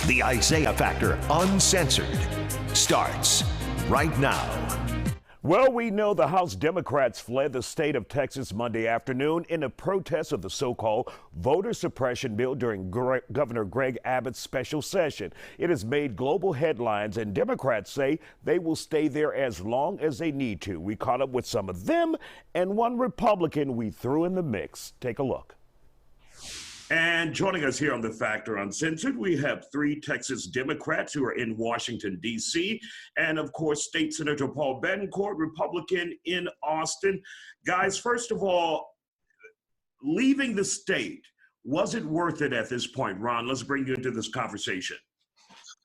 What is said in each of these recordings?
The Isaiah Factor Uncensored starts right now. Well, we know the House Democrats fled the state of Texas Monday afternoon in a protest of the so-called voter suppression bill during Governor Greg Abbott's special session. It has made global headlines, and Democrats say they will stay there as long as they need to. We caught up with some of them and one Republican we threw in the mix. Take a look. And joining us here on The Factor Uncensored, we have three Texas Democrats who are in Washington, D.C., and of course, State Senator Paul Bettencourt, Republican in Austin. Guys, first of all, leaving the state, was it worth it at this point? Ron, let's bring you into this conversation.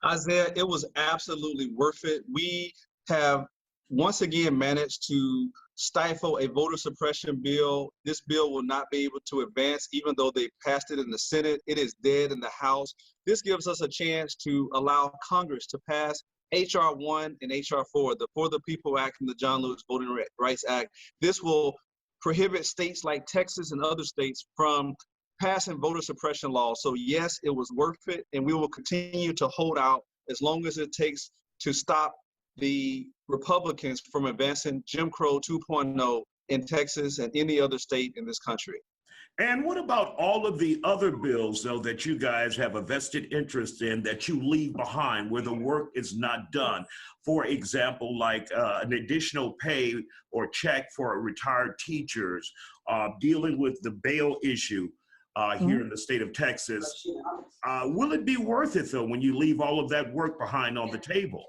Isaiah, it was absolutely worth it. We have once again managed to stifle a voter suppression bill. This bill will not be able to advance, even though they passed it in the Senate. It is dead in the House. This gives us a chance to allow Congress to pass H.R. 1 and H.R. 4, the For the People Act and the John Lewis Voting Rights Act. This will prohibit states like Texas and other states from passing voter suppression laws. So yes, it was worth it, and we will continue to hold out as long as it takes to stop the Republicans from advancing Jim Crow 2.0 in Texas and any other state in this country. And what about all of the other bills, though, that you guys have a vested interest in that you leave behind where the work is not done? For example, like an additional pay or check for retired teachers, dealing with the bail issue here in the state of Texas. Will it be worth it, though, when you leave all of that work behind on the table?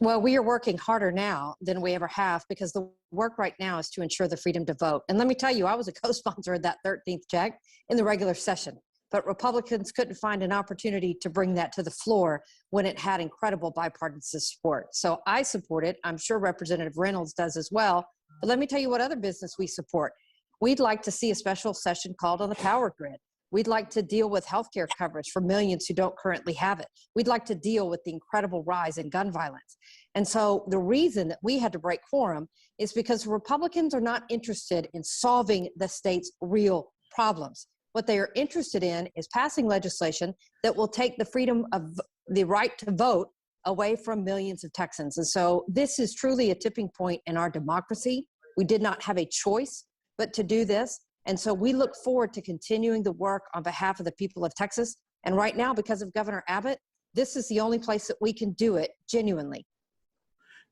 Well, we are working harder now than we ever have, because the work right now is to ensure the freedom to vote. And let me tell you, I was a co-sponsor of that 13th check in the regular session, but Republicans couldn't find an opportunity to bring that to the floor when it had incredible bipartisan support. So I support it. I'm sure Representative Reynolds does as well. But let me tell you what other business we support. We'd like to see a special session called on the power grid. We'd like to deal with healthcare coverage for millions who don't currently have it. We'd like to deal with the incredible rise in gun violence. And so the reason that we had to break quorum is because Republicans are not interested in solving the state's real problems. What they are interested in is passing legislation that will take the freedom of the right to vote away from millions of Texans. And so this is truly a tipping point in our democracy. We did not have a choice but to do this. And so we look forward to continuing the work on behalf of the people of Texas. And right now, because of Governor Abbott, this is the only place that we can do it genuinely.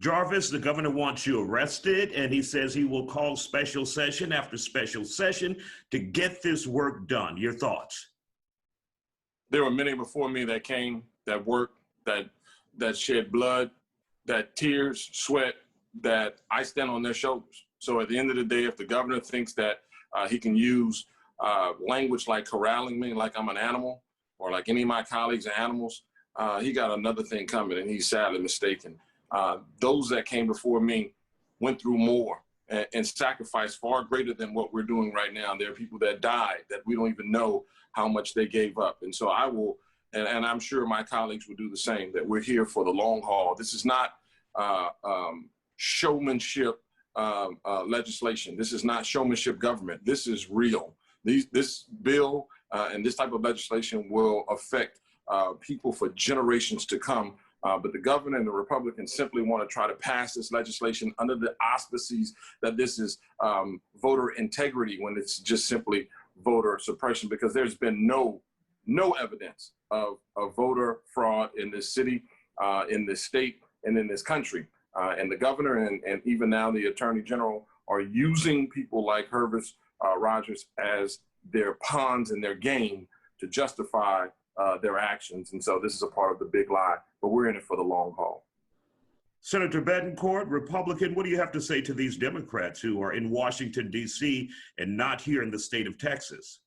Jarvis, the governor wants you arrested, and he says he will call special session after special session to get this work done. Your thoughts? There were many before me that came, that worked, that shed blood, that tears, sweat, that I stand on their shoulders. So at the end of the day, if the governor thinks that he can use language like corralling me like I'm an animal, or like any of my colleagues are animals, he got another thing coming, and he's sadly mistaken. Those that came before me went through more and sacrificed far greater than what we're doing right now. There are people that died that we don't even know how much they gave up. And so I will, and I'm sure my colleagues will do the same, that we're here for the long haul. This is not showmanship legislation. This is not showmanship government. This is real. This bill and this type of legislation will affect people for generations to come. But the governor and the Republicans simply want to try to pass this legislation under the auspices that this is voter integrity, when it's just simply voter suppression, because there's been no evidence of voter fraud in this city, in this state, and in this country. And the governor and even now the attorney general are using people like Hervis Rogers as their pawns in their game to justify their actions. And so this is a part of the big lie, but we're in it for the long haul. Senator Bettencourt, Republican, what do you have to say to these Democrats who are in Washington, D.C. and not here in the state of Texas?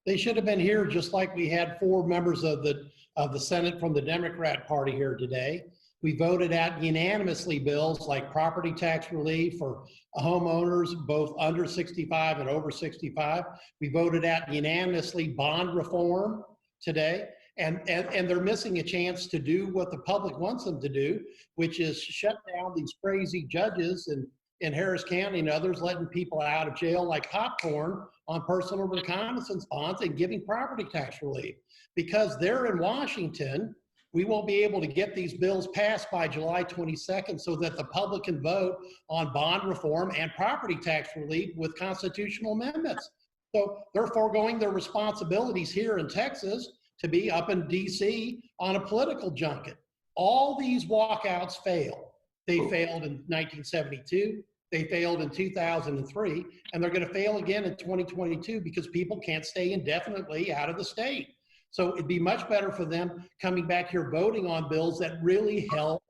They should have been here, just like we had 4 members of the Senate from the Democrat Party here today. We voted out unanimously bills like property tax relief for homeowners, both under 65 and over 65. We voted out unanimously bond reform today. And they're missing a chance to do what the public wants them to do, which is shut down these crazy judges in Harris County and others, letting people out of jail like popcorn on personal reconnaissance bonds and giving property tax relief. Because they're in Washington, we won't be able to get these bills passed by July 22nd so that the public can vote on bond reform and property tax relief with constitutional amendments. So they're foregoing their responsibilities here in Texas to be up in DC on a political junket. All these walkouts fail. They failed in 1972, they failed in 2003, and they're going to fail again in 2022 because people can't stay indefinitely out of the state. So it'd be much better for them coming back here voting on bills that really help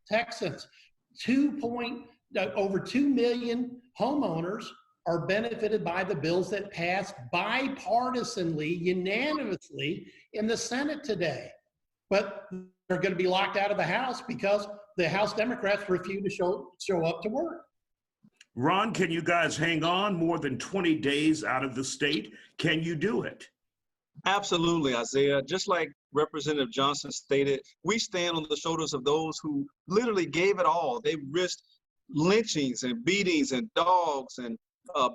Texans. Over 2 million homeowners are benefited by the bills that passed bipartisanly, unanimously in the Senate today. But they're going to be locked out of the House because the House Democrats refuse to show up to work. Ron, can you guys hang on more than 20 days out of the state? Can you do it? Absolutely, Isaiah. Just like Representative Johnson stated, we stand on the shoulders of those who literally gave it all. They risked lynchings and beatings and dogs and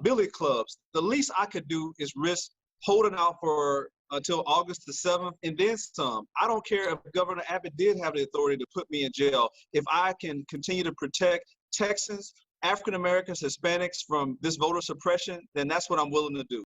billy clubs. The least I could do is risk holding out for until August the 7th and then some. I don't care if Governor Abbott did have the authority to put me in jail. If I can continue to protect Texans, African Americans, Hispanics from this voter suppression, then that's what I'm willing to do.